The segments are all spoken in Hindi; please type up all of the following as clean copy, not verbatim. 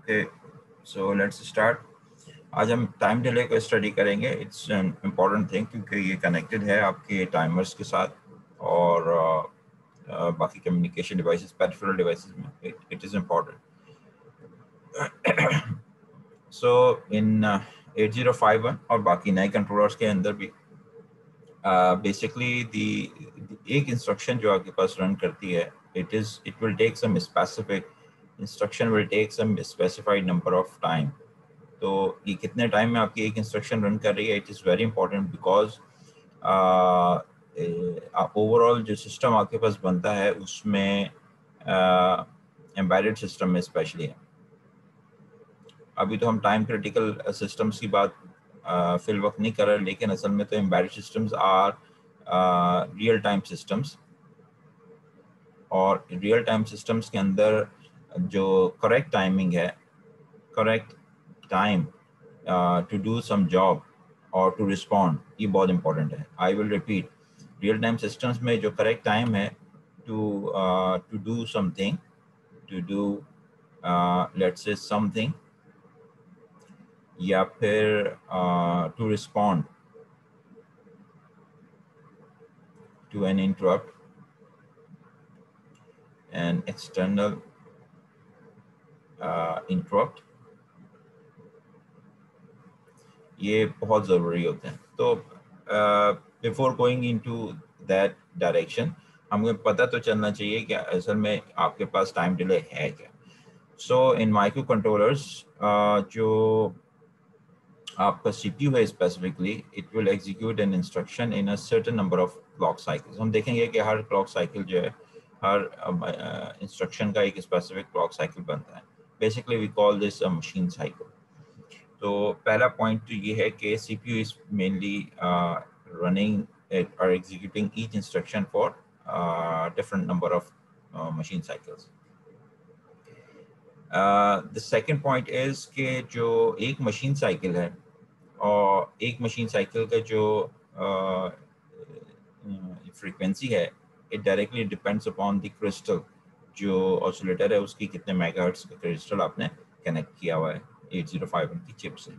Okay, so let's start. आज हम टाइम डिले को स्टडी करेंगे। इट्स एन इम्पॉर्टेंट थिंग क्योंकि ये कनेक्टेड है आपके टाइमर्स के साथ और बाकी कम्युनिकेशन डिवाइसेस, पेरिफेरल डिवाइसेस में इट इज़ इम्पॉर्टेंट। सो इन 8051 और बाकी नए कंट्रोलर्स के अंदर भी बेसिकली दी एक इंस्ट्रक्शन जो आपके पास रन करती है, it will take some specific instruction, will take some specified number of time. तो ये कितने टाइम में आपकी एक इंस्ट्रक्शन रन कर रही है, it is very important because overall जो सिस्टम आपके पास बनता है उसमें एम्बेडेड सिस्टम में स्पेशली है। अभी तो हम टाइम क्रिटिकल सिस्टम्स की बात फिल वक्त नहीं कर रहे, लेकिन असल में तो embedded systems are real time systems, और रियल टाइम सिस्टम्स के अंदर जो करेक्ट टाइमिंग है, correct time to do some job और टू रिस्पॉन्ड, ये बहुत इंपॉर्टेंट है। I will repeat, real time systems में जो करेक्ट टाइम है to do something, to do let's say something, या फिर to respond to an interrupt an external interrupt, ये बहुत ज़रूरी होते हैं। तो before going into that direction, हमें पता तो चलना चाहिए कि असल में आपके पास टाइम डिले है क्या। सो इन माइक्रो कंट्रोलर्स जो आपका सीपीयू है specifically, it will execute an instruction in a certain number of clock cycles. हम देखेंगे कि हर क्लॉक साइकिल जो है, हर इंस्ट्रक्शन का एक स्पेसिफिक क्लॉक साइकिल बनता है। Basically we call this a machine cycle. तो पहला पॉइंट तो ये है कि CPU is mainly running or executing each instruction for different number of machine cycles. The second point is कि जो एक मशीन साइकिल है, और एक मशीन साइकिल का जो फ्रीक्वेंसी है, it directly depends upon the crystal. जो ऑसिलेटर है उसकी कितने मेगाहर्ट्ज का क्रिस्टल आपने कनेक्ट किया हुआ है 8051 की चिप से,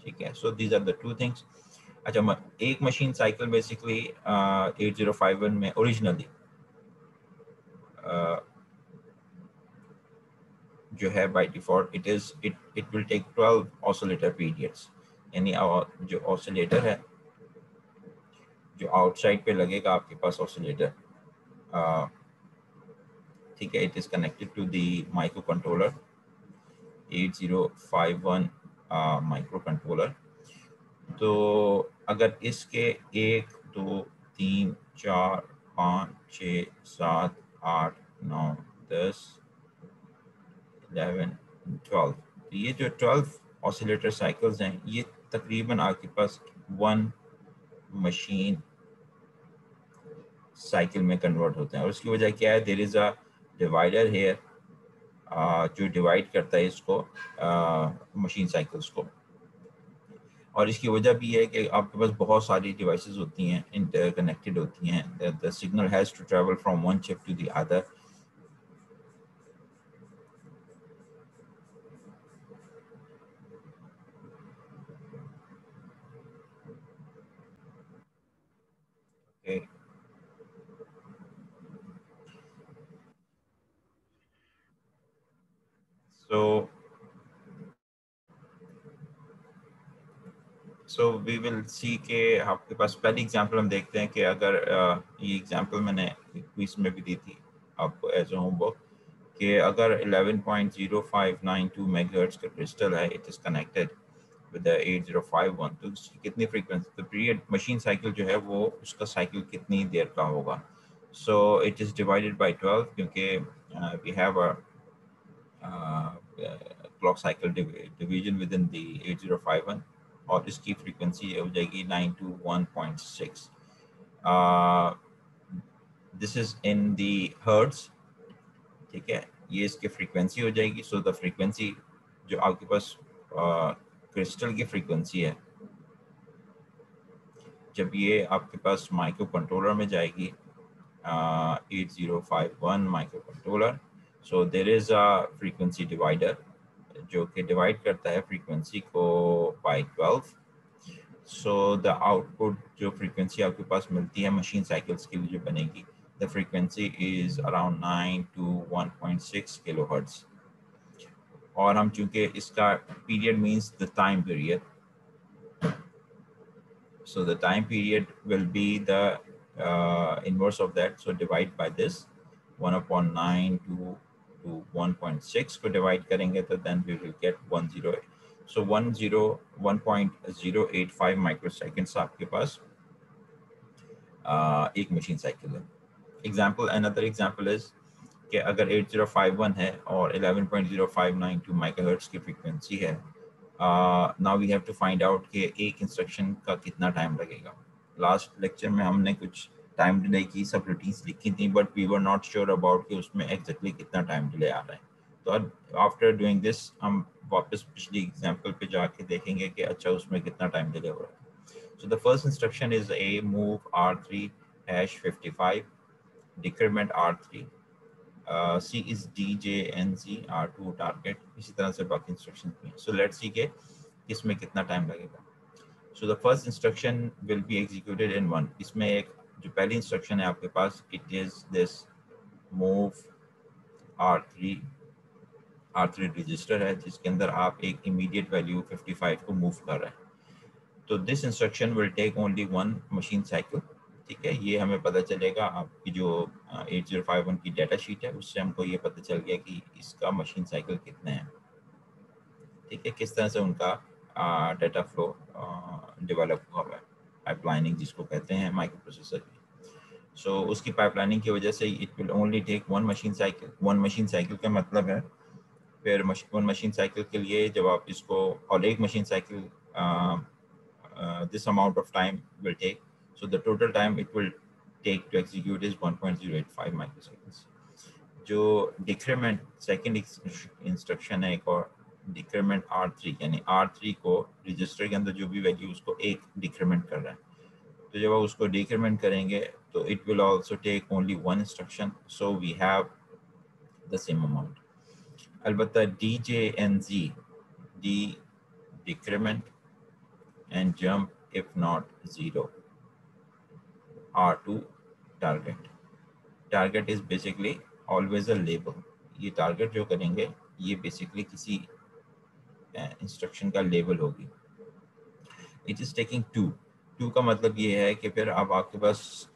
ठीक है। So these are the two things. अच्छा, एक मशीन साइकिल बेसिकली 8051 में ओरिजिनली जो है by default it will take 12 oscillator periods. यानी जो ऑसिलेटर है, जो आउटसाइड पे लगेगा आपके पास ऑसिलेटर, ठीक है, it is connected to the micro controller 8051 micro controller. तो अगर इसके 1 2 3 4 5 6 7 8 9 10 11 12, तो ये जो 12 ऑसिलेटर साइकिल्स हैं, ये तकरीबन आपके पास वन मशीन साइकिल में कन्वर्ट होते हैं। और उसकी वजह क्या है, there is a divider here जो डिवाइड करता है इसको मशीन साइकिल्स को। और इसकी वजह भी है कि आपके पास बहुत सारी डिवाइसेस होती हैं, इंटरकनेक्टेड होती हैं। The signal has to travel from one chip to the other. So we will see के आपके पास पहली एग्जांपल हम देखते हैं कि अगर ये एग्जांपल मैंने क्विज में भी दी थी आपको एज ए होमवर्क, कि अगर 11.0592 मेगाहर्ट्ज का क्रिस्टल है, इट इज कनेक्टेड विद 8051, तो उसकी कितनी फ्रीक्वेंसी, तो पीरियड मशीन साइकिल जो है वो उसका साइकिल कितनी देर का होगा। So it is divided by 12 क्योंकि we have a clock cycle division within the द 8051, और इसकी फ्रीक्वेंसी हो जाएगी 921.6। This is in the hertz, ठीक है, ये इसकी फ्रीक्वेंसी हो जाएगी। सो द फ्रीक्वेंसी जो आपके पास क्रिस्टल की फ्रीक्वेंसी है, जब ये आपके पास माइक्रो कंट्रोलर में जाएगी 8051 micro controller, so there is a frequency divider जो कि डिवाइड करता है फ्रीक्वेंसी को बाय 12। सो द आउटपुट जो फ्रीक्वेंसी आपके पास मिलती है मशीन साइकिल्स के लिए जो बनेगी, the frequency is around 9 to 1.6 kilo hertz. और हम चूंकि इसका period means the time period, so the time period will be the inverse of that, so divide by this 1 upon 9 to 1.6 को divide करेंगे तो then we will get 108, so 1.085 microseconds आपके पास एक मशीन साइकिल है। एग्जाम्पल, अनदर एग्जाम्पल इज कि अगर 8051 है और 11.0592 मेगाहर्ट्ज की फ्रीक्वेंसी है, now we have to find out कि एक इंस्ट्रक्शन का कितना टाइम लगेगा। लास्ट लेक्चर में हमने कुछ टाइम डिले की सब रूटीन्स लिखी थी, but we were not sure about कि उसमें एग्जैक्टली कितना टाइम डिले आ रहा है। तो अब आफ्टर डूइंग दिस हम वापस पिछली एग्जाम्पल पे जाके देखेंगे कि अच्छा उसमें कितना टाइम डिले हो रहा है। So the first instruction is a move R3 hash 55, decrement R3, C is DJNZ, R2 target, इसी तरह से बाकी instructions भी हैं। So let's see कि इसमें कितना टाइम लगेगा। So the first instruction will be executed in one। इसमें एक जो पहली instruction है आपके पास, it is this move R3 register है जिसके अंदर आप एक immediate value 55 को move कर रहे हैं। तो this instruction will take only one machine cycle. ठीक है, ये हमें पता चलेगा आपकी जो 8051 की डाटा शीट है उससे हमको ये पता चल गया कि इसका मशीन साइकिल कितने हैं। ठीक है, किस तरह से उनका डाटा फ्लो डेवलप हुआ है, पाइपलाइनिंग जिसको कहते हैं माइक्रो प्रोसेसर की। सो उसकी पाइपलाइनिंग की वजह से it will only take one machine cycle. One machine cycle का मतलब है फिर वन मशीन साइकिल के लिए जब आप इसको, और एक machine cycle this amount of time will take. So the total time it will take to execute is 1.085 microseconds. जो डिक्रीमेंट सेकेंड इंस्ट्रक्शन है एक और, डिक्रीमेंट R3, यानी R3 को रजिस्टर के अंदर जो भी वैल्यू उसको एक डिक्रीमेंट कर रहा है। तो जब आप उसको डिक्रीमेंट करेंगे तो it will also take only one instruction, so we have the same amount. अलबत्ता DJNZ, D decrement and jump if not 0, R2 target। target is basically always a label। ये target जो करेंगे ये basically किसी इंस्ट्रक्शन का लेबल होगी। इट इज टेकिंग 2 का मतलब ये है कि फिर अब आपके पास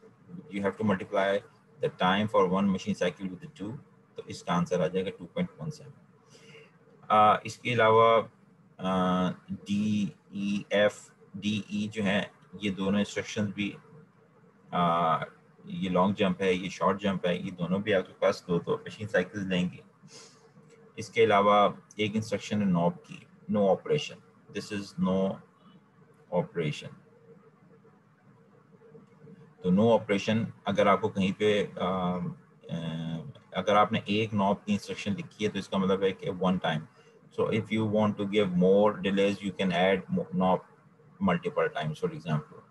you have to multiply the time for one machine cycle with 2, तो इसका आंसर आ जाएगा 2.17। इसके अलावा डी ई जो है ये दोनों इंस्ट्रक्शंस भी, ये लॉन्ग जंप है ये शॉर्ट जंप है, ये दोनों भी आपके पास दो मशीन साइकिल्स लेंगे। इसके अलावा एक इंस्ट्रक्शन है नॉब की, no operation, this is no operation. तो नो ऑपरेशन अगर आपको कहीं पे अगर आपने एक नॉब की इंस्ट्रक्शन लिखी है तो इसका मतलब है कि one time. So if you want to give more delays you can add nop multiple times for example,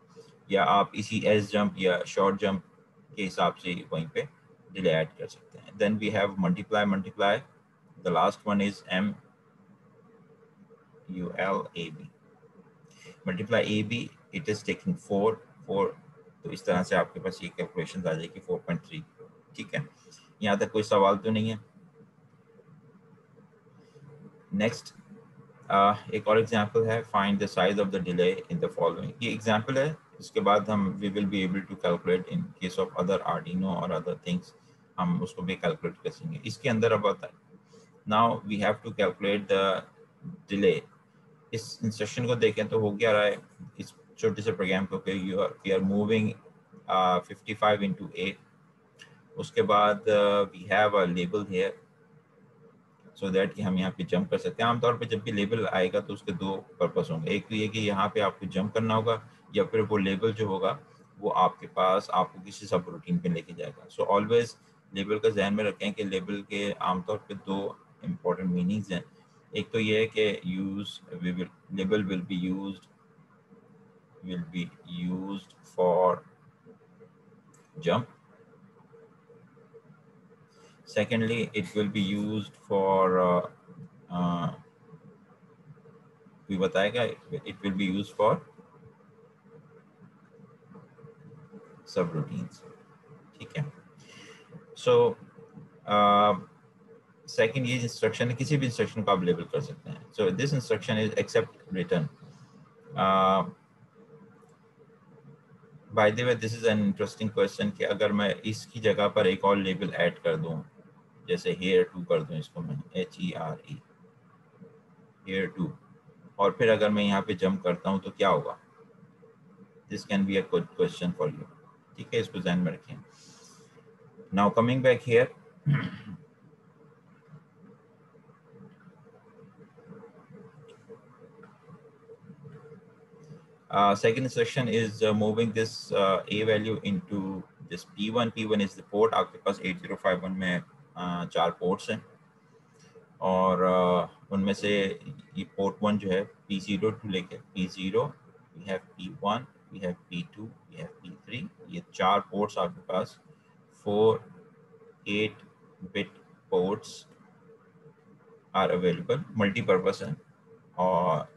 या आप इसी एस जंप या शॉर्ट जंप के हिसाब से वहीं पे डिले ऐड कर सकते हैं। Then we have multiply, the last one is MULAB, multiply AB, it is taking 4। तो इस तरह से आपके पास ये कैलकुलेशन आ जाएगी 4.3। ठीक है, यहाँ तक कोई सवाल तो नहीं है। नेक्स्ट एक और एग्जांपल है, find the size of the delay in the following. ये एग्जांपल है, इसके बाद हम we will be able to calculate in case of other Arduino और अदर थिंग्स, हम उसको भी कैलकुलेट कर सकेंगे। इसके अंदर अब आता है now we have to calculate the delay. इस इंस्ट्रक्शन को देखें तो हो क्या रहा है इस छोटे से प्रोग्राम को, वी आर मूविंग 55 into 8। उसके बाद we have a label here so that कि हम यहाँ पे जंप कर सकते हैं। आमतौर पे जब भी लेबल आएगा तो उसके दो पर्पस होंगे, एक तो ये कि यहाँ पे आपको जंप करना होगा, या फिर वो लेबल जो होगा वो आपके पास आपको किसी सब रूटीन पे लेके जाएगा। सो ऑलवेज लेबल का जहन में रखें कि लेबल के आमतौर पे दो इम्पोर्टेंट मीनिंग्स हैं। एक तो ये है कि label will be used for jump, secondly it will be used for कोई बताएगा? It will be use for सब रूटीन्स, ठीक है। सो सेकंड ये इंस्ट्रक्शन है, किसी भी इंस्ट्रक्शन को आप लेबल कर सकते हैं। So this instruction is except return. By the way this is an interesting question कि अगर मैं इसकी जगह पर एक और लेबल ऐड कर दूं, जैसे हेयर टू कर दूं, इसको मैं HERE हेयर टू, और फिर अगर मैं यहाँ पे जंप करता हूँ तो क्या होगा? This can be a good question for you, ठीक है, इसको ध्यान में रखें। Now coming back here, second instruction is moving this a value into this P1. P1 is the port, आपके पास 8051 में 4 पोर्ट्स हैं, और उनमें से ये पोर्ट 1 जो है P0 टू लेके P0, we have P1, we have P2, we have P3। ये 4 पोर्ट्स आपके पास 4 8-bit ports are available, multipurpose है और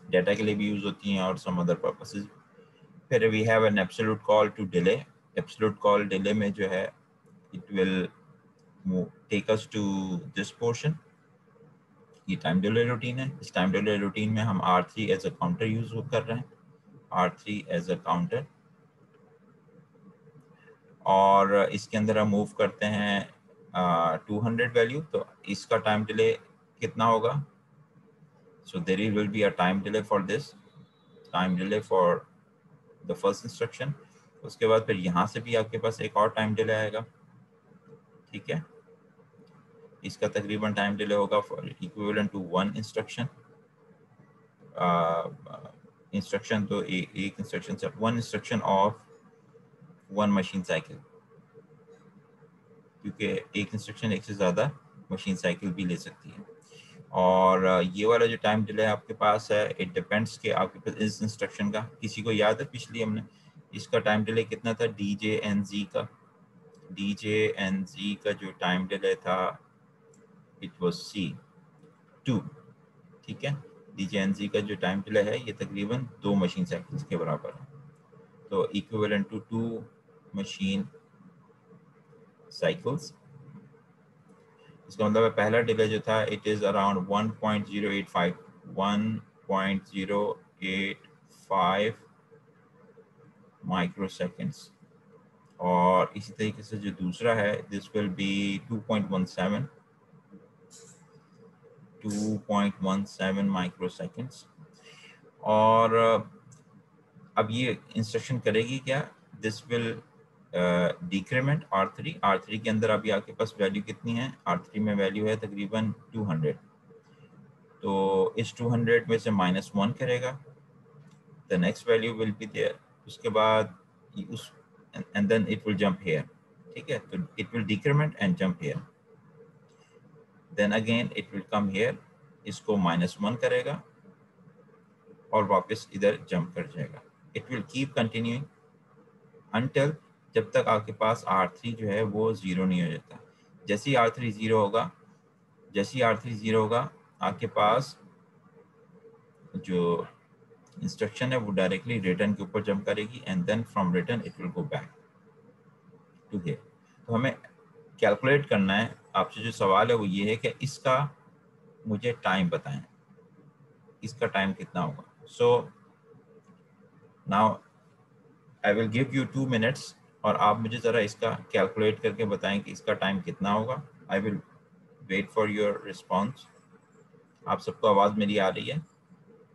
डाटा के लिए भी यूज होती हैं और सम अदर पर्पसेस। फिर we have an absolute call to delay. Absolute call delay में जो है it will take us to this portion. ये टाइम डिले रूटीन है। इस टाइम डिले रूटीन में हम R3 as a counter use कर रहे हैं, R3 एज अ काउंटर, और इसके अंदर हम मूव करते हैं 200 वैल्यू। तो इसका टाइम डिले कितना होगा? So there will be a time delay for this, time delay for the first instruction. उसके बाद फिर यहाँ से भी आपके पास एक और टाइम डिले आएगा, ठीक है। इसका तकरीबन टाइम डिले होगा for equivalent to 1 instruction. Instruction तो एक इंस्ट्रक्शन से 1 इंस्ट्रक्शन ऑफ 1 मशीन साइकिल, क्योंकि एक इंस्ट्रक्शन एक से ज़्यादा मशीन साइकिल भी ले सकती है। और ये वाला जो टाइम डिले आपके पास है, इट डिपेंड्स कि आपके पास इस इंस्ट्रक्शन का, किसी को याद है पिछली हमने इसका टाइम डिले कितना था? DJNZ का, DJNZ का जो टाइम डिले था इट वाज C2, ठीक है। DJNZ का जो टाइम डिले है ये तकरीबन 2 मशीन साइकिल्स के बराबर है, तो इक्विवेलेंट टू 2 मशीन साइकिल्स। इसका मतलब पहला डिले जो था इट इज अराउंड 1.085 माइक्रोसेकेंड्स, और इसी तरीके से जो दूसरा है दिस विल बी 2.17 माइक्रोसेकेंड्स। और अब ये इंस्ट्रक्शन करेगी क्या? दिस विल डिक्रीमेंट R3 के अंदर अभी आपके पास वैल्यू कितनी है? R3 में वैल्यू है तकरीबन 200, तो इस 200 में से -1 करेगा, the next value will be there. उसके बाद उस and then it will jump here, ठीक है। तो it will decrement and jump here, then again it will come here, इसको -1 करेगा और वापस इधर जंप कर जाएगा। It will keep continuing until, जब तक आपके पास R3 जो है वो 0 नहीं हो जाता। जैसे ही R3 0 होगा, आपके पास जो इंस्ट्रक्शन है वो डायरेक्टली रिटर्न के ऊपर जंप करेगी and then from return it will go back to here. तो हमें कैलकुलेट करना है, आपसे जो सवाल है वो ये है कि इसका मुझे टाइम बताएं, इसका टाइम कितना होगा। So now I will give you 2 minutes और आप मुझे ज़रा इसका कैलकुलेट करके बताएं कि इसका टाइम कितना होगा। I will wait for your response. आप सबको आवाज़ मेरी आ रही है?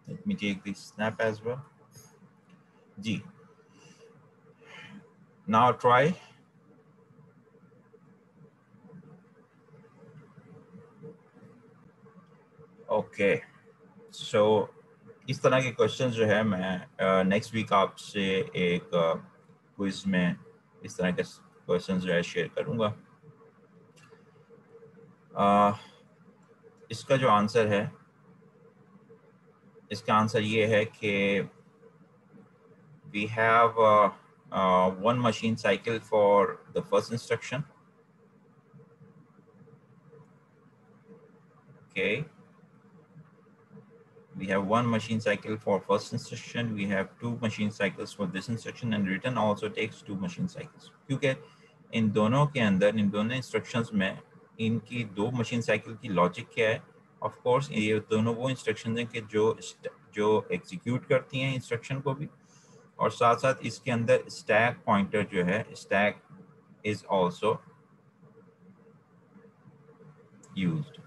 Let me take this snap as well. जी, नाउ ट्राई। ओके, सो इस तरह के क्वेश्चंस जो है मैं नेक्स्ट वीक आपसे एक क्विज में इस तरह के क्वेश्चंस जो है शेयर करूंगा। इसका जो आंसर है, इसका आंसर ये है कि we have 1 machine cycle for the first instruction, okay, we have one machine cycle for first instruction, we have two machine cycles for this instruction, and return also takes two machine cycles, क्योंकि इन दोनों के अंदर, इन दोनों इंस्ट्रक्शंस में इनकी दो मशीन साइकिल की लॉजिक क्या है। ऑफ कोर्स ये दोनों वो इंस्ट्रक्शंस हैं कि जो एग्जीक्यूट करती हैं इंस्ट्रक्शन को भी, और साथ साथ इसके अंदर स्टैक पॉइंटर जो है, स्टैक इज आल्सो यूज्ड।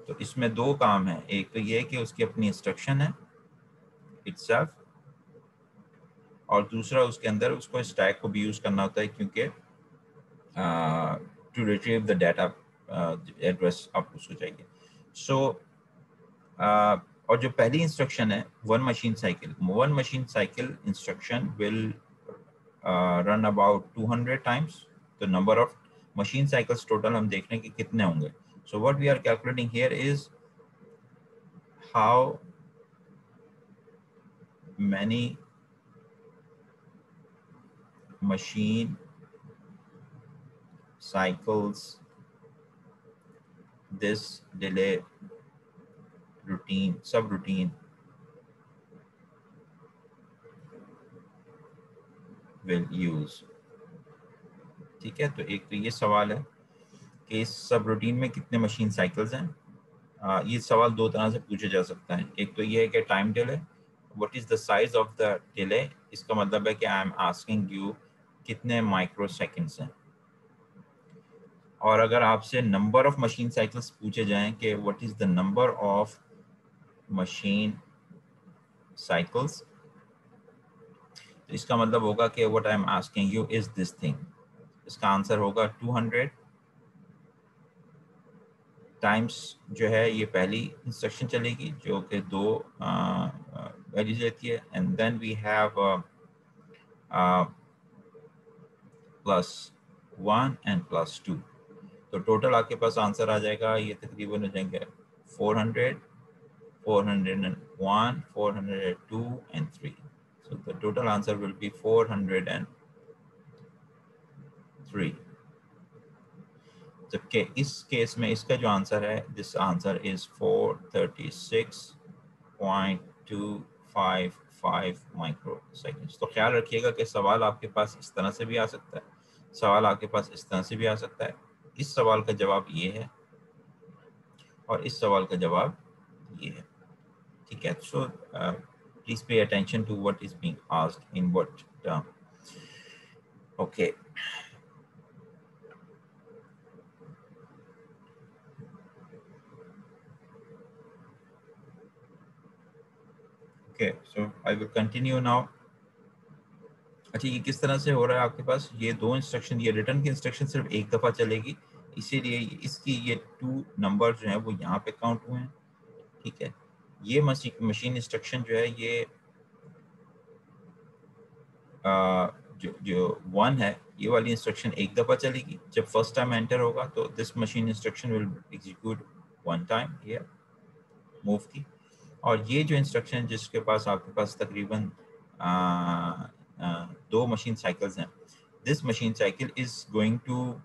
तो इसमें दो काम है, एक तो ये कि उसकी अपनी इंस्ट्रक्शन है इटसेल्फ, और दूसरा उसके अंदर उसको स्टैक को भी यूज करना होता है, क्योंकि to retrieve the data address आप उसको चाहिए। सो और जो पहली इंस्ट्रक्शन है one machine cycle instruction will run about 200 times. तो number of machine cycles total हम देख रहे हैं कि कितने होंगे। So what we are calculating here is how many machine cycles this delay routine subroutine will use। ठीक है, तो एक तो ये सवाल है कि इस सब रूटीन में कितने मशीन साइकिल्स हैं। ये सवाल दो तरह से पूछा जा सकता है। एक तो ये है कि time delay, what is the size of the delay. इसका मतलब है कि आई एम आस्किंग यू कितने माइक्रो सेकेंड्स हैं। और अगर आपसे नंबर ऑफ मशीन साइकिल्स पूछे जाएं कि what is the number of machine cycles, तो इसका मतलब होगा कि what I am asking you is this thing. इसका आंसर होगा 200 टाइम्स जो है ये पहली इंस्ट्रक्शन चलेगी जो कि दो वैल्यूज लेती है, and then we have +1 and +2। तो टोटल आपके पास आंसर आ जाएगा, ये तकरीबन हो जाएंगे 400, 401, 402 and 3। So the total answer will be 403। जबकि इस केस में इसका जो आंसर है, this answer is 436.255 micro seconds. तो ख्याल रखिएगा कि सवाल आपके पास इस तरह से भी आ सकता है, सवाल आपके पास इस तरह से भी आ सकता है। इस सवाल का जवाब ये है और इस सवाल का जवाब ये है। ठीक है, so please pay attention to what is being asked in what term. Okay, okay, so I will continue now. अच्छा, ये किस तरह से हो रहा है आपके पास, ये दो इंस्ट्रक्शन, ये रिटर्न की इंस्ट्रक्शन सिर्फ एक दफ़ा चलेगी, इसीलिए इसकी ये 2 नंबर जो हैं वो यहाँ पे काउंट हुए हैं। ठीक है, ये मशीन इंस्ट्रक्शन जो है ये जो 1 है, ये वाली इंस्ट्रक्शन एक दफ़ा चलेगी। जब फर्स्ट टाइम एंटर होगा तो this machine instruction will execute 1 time here move की। और ये जो इंस्ट्रक्शन जिसके पास आपके पास तकरीबन दो मशीन साइकिल्स हैं, this machine cycle is going to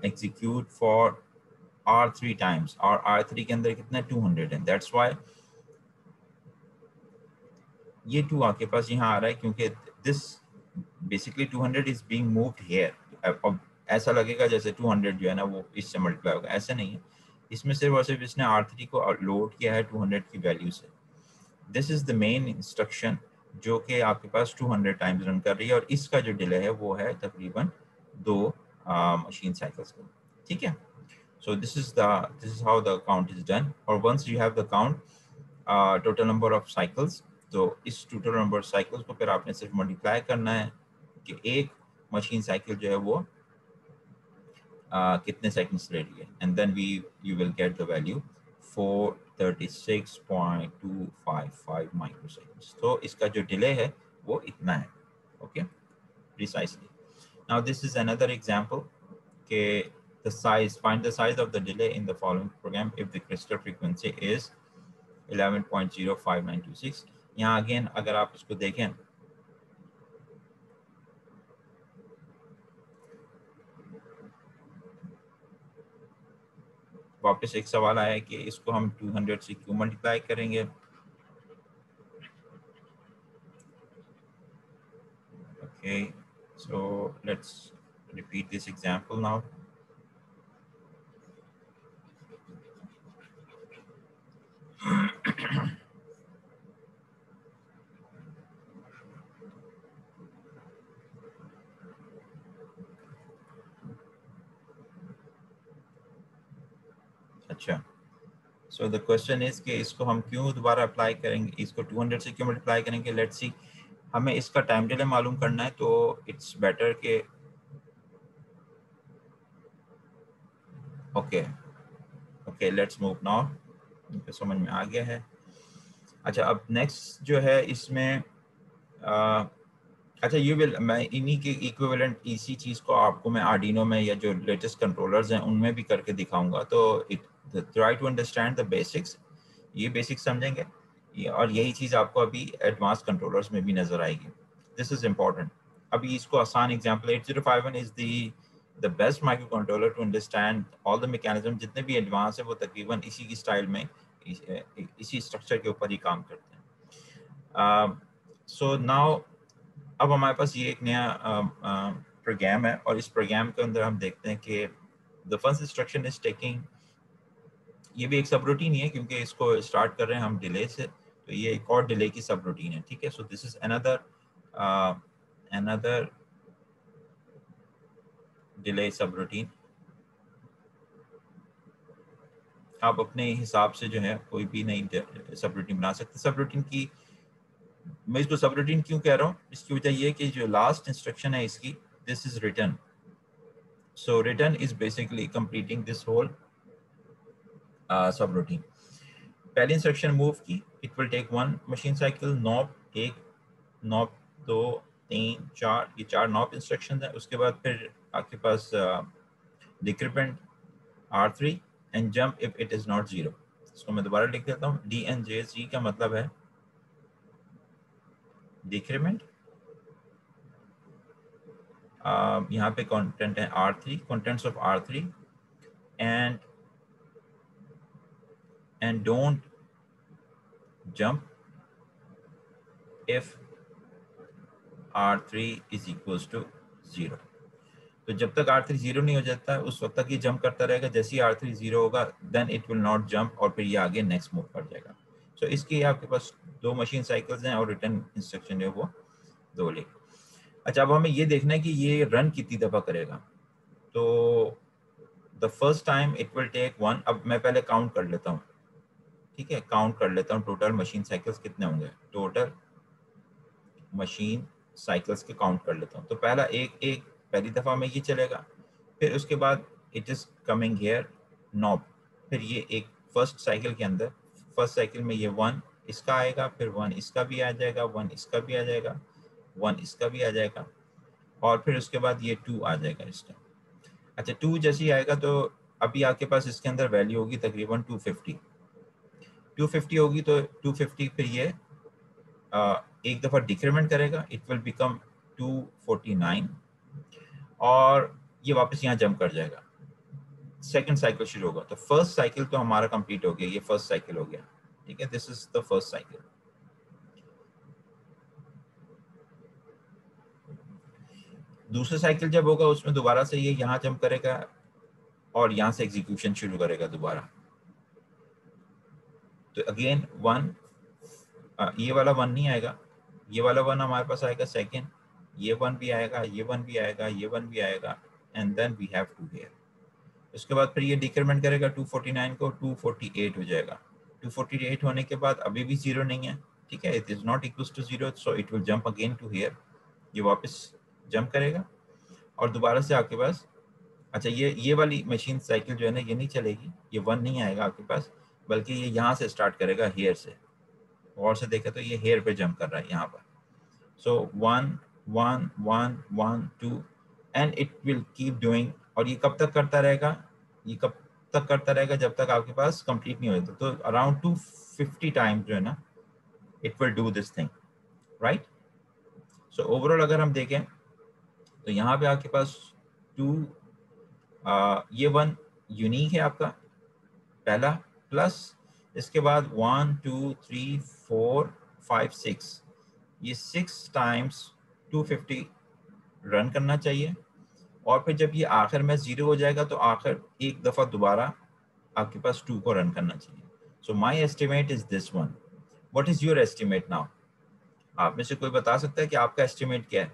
execute for R3 times, और R3 के अंदर कितना 200 है। दैट्स व्हाई ये 2 आपके पास यहाँ आ रहा है, क्योंकि this basically 200 is being moved here. अब ऐसा लगेगा जैसे 200 जो है ना वो इससे मल्टीप्लाई होगा, ऐसा नहीं है। इसमें सिर्फ और सिर्फ इसने R3 को लोड किया है 200 की वैल्यू से। This is the main instruction जो कि आपके पास 200 टाइम्स रन कर रही है, और इसका जो डिले है वो है तकरीबन 2 मशीन साइकिल्स का। ठीक है, so this is how the count is done, or once you have the count total number of cycles, तो इस total number of cycles को फिर आपने सिर्फ मल्टीप्लाई करना है कि एक मशीन साइकिल जो है वो कितने सेकंड्स ले रही है, and then you will get the value 436.255 microseconds। तो इसका जो डिले है वो इतना है। Okay, precisely। Now this is another example के find the size of the delay in the following program if the crystal frequency is 11.05926। यहाँ अगेन अगर आप इसको देखें, वापस एक सवाल आया कि इसको हम 200 से क्यों मल्टीप्लाई करेंगे। Okay, so let's repeat this example now. अच्छा, सो द क्वेश्चन इज कि इसको हम क्यों दोबारा अप्लाई करेंगे, इसको 200 से क्यों मल्टीप्लाई करेंगे। लेट्स सी, हमें इसका टाइम डिले मालूम करना है, तो इट्स बेटर के okay okay let's move now, मुझे समझ में आ गया है। अच्छा, अब नेक्स्ट जो है इसमें अच्छा, ये विल मैं इन्हीं के इक्विवेलेंट इसी चीज़ को आपको मैं आर्डिनो में या जो लेटेस्ट कंट्रोलर्स हैं उनमें भी करके दिखाऊंगा। तो it try to understand the basics, ये बेसिक्स समझेंगे और यही चीज़ आपको अभी एडवांस कंट्रोलर्स में भी नज़र आएगी। This is important. अभी इसको आसान example 8051 is the best micro controller to understand all the mechanism. जितने भी एडवांस है वो तकरीबन इसी की स्टाइल में इसी स्ट्रक्चर के ऊपर ही काम करते हैं। सो नाउ अब हमारे पास ये एक नया प्रोग्राम है और इस प्रोग्राम के अंदर हम देखते हैं कि the first instruction is taking, ये भी एक सब रूटीन ही है क्योंकि इसको स्टार्ट कर रहे हैं हम डिले से, तो ये एक और डिले की सब रूटीन है। ठीक है, so this is another delay सब रूटीन। आप अपने हिसाब से जो है कोई भी नई सब रूटीन बना सकते। सब रूटीन की मैं इसको सब रूटीन क्यों कह रहा हूँ, इसकी वजह ये है कि जो लास्ट इंस्ट्रक्शन है इसकी, this is return. So return is basically completing this whole subroutine. पहली इंस्ट्रक्शन मूव की, it will take one machine cycle, knob एक, नॉप दो, तीन, चार, ये चार नॉप इंस्ट्रक्शन है। उसके बाद फिर आपके पास decrement R3 and jump if it is not zero. इसको मैं दोबारा लिख देता हूँ। DNJZ का मतलब है डिक्रीमेंट, यहाँ पे कंटेंट है R3, contents of R3 and don't jump if R3 is equals to 0। तो जब तक R3 0 नहीं हो जाता है उस वक्त तक ये जंप करता रहेगा। जैसे ही R3 0 होगा then it will not jump और फिर ये आगे नेक्स्ट मूव कर जाएगा। सो इसके आपके पास दो मशीन साइकिल्स हैं और रिटर्न इंस्ट्रक्शन है वो दो लिख। अच्छा, अब हमें ये देखना है कि ये रन कितनी दफ़ा करेगा। तो the first time it will take 1। अब मैं पहले काउंट कर लेता हूँ, ठीक है, काउंट कर लेता हूँ टोटल मशीन साइकिल्स कितने होंगे। टोटल मशीन साइकिल्स के काउंट कर लेता हूँ। तो पहला एक पहली दफ़ा में ये चलेगा, फिर उसके बाद it is coming here knob, फिर ये एक फर्स्ट साइकिल के अंदर, फर्स्ट साइकिल में ये 1 इसका आएगा, फिर 1 इसका भी आ जाएगा, 1 इसका भी आ जाएगा, 1 इसका भी आ जाएगा और फिर उसके बाद ये 2 आ जाएगा इसका। अच्छा, 2 जैसे ही आएगा तो अभी आपके पास इसके अंदर वैल्यू होगी तकरीबन 250 होगी। तो 250 फिर ये एक दफ़ा डिक्रीमेंट करेगा, इट विल बिकम 249 और ये वापस यहाँ जंप कर जाएगा। सेकंड साइकिल शुरू होगा। तो फर्स्ट साइकिल तो हमारा कंप्लीट हो गया, ये फर्स्ट साइकिल हो गया, ठीक है, this is the first cycle. दूसरा साइकिल जब होगा उसमें दोबारा से ये यहाँ जंप करेगा और यहाँ से एग्जीक्यूशन शुरू करेगा दोबारा। तो अगेन 1, ये वाला 1 नहीं आएगा, ये वाला 1 हमारे पास आएगा सेकेंड, ये 1 भी आएगा, ये 1 भी आएगा, ये 1 भी आएगा and then we have 2 here. उसके बाद फिर ये डिक्रीमेंट करेगा 249 को, 248 हो जाएगा। 248 होने के बाद अभी भी 0 नहीं है, ठीक है, it is not equals to 0, so it will jump again to here. ये वापस जंप करेगा और दोबारा से आपके पास, अच्छा ये वाली मशीन साइकिल जो है ना ये नहीं चलेगी, ये 1 नहीं आएगा आपके पास, बल्कि ये यहाँ से स्टार्ट करेगा हेयर से। और से देखा तो ये हेयर पे जंप कर रहा है यहाँ पर। सो 1 1 1 1 2 and it will keep doing. और ये कब तक करता रहेगा, ये कब तक करता रहेगा, जब तक आपके पास कंप्लीट नहीं हो जाता। तो अराउंड 250 टाइम्स जो है ना it will do this thing, right. So overall अगर हम देखें तो यहाँ पे आपके पास 2 ये 1 यूनिक है आपका, पहला प्लस, इसके बाद 1 2 3 4 5 6, ये 6 टाइम्स 250 रन करना चाहिए। और फिर जब ये आखिर में 0 हो जाएगा तो आखिर एक दफ़ा दोबारा आपके पास 2 को रन करना चाहिए। So my estimate is this one. What is your estimate now? आप में से कोई बता सकता है कि आपका एस्टिमेट क्या है?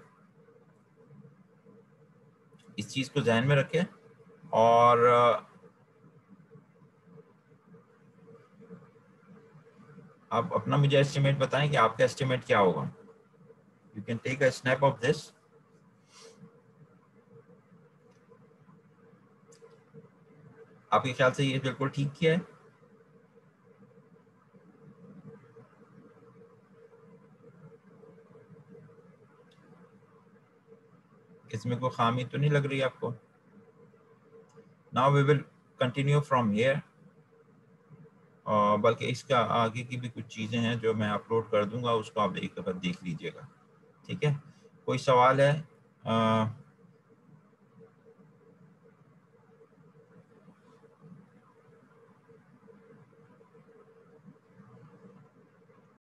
इस चीज को ध्यान में रखें और आप अपना मुझे एस्टिमेट बताएं कि आपका एस्टिमेट क्या होगा। You can take a snap of this. आपके ख्याल से ये बिल्कुल ठीक किया है? इसमें कोई खामी तो नहीं लग रही आपको? Now we will continue from here. बल्कि इसका आगे की भी कुछ चीज़ें हैं जो मैं अपलोड कर दूंगा, उसको आप एक दफ़ा देख लीजिएगा। ठीक है, कोई सवाल है?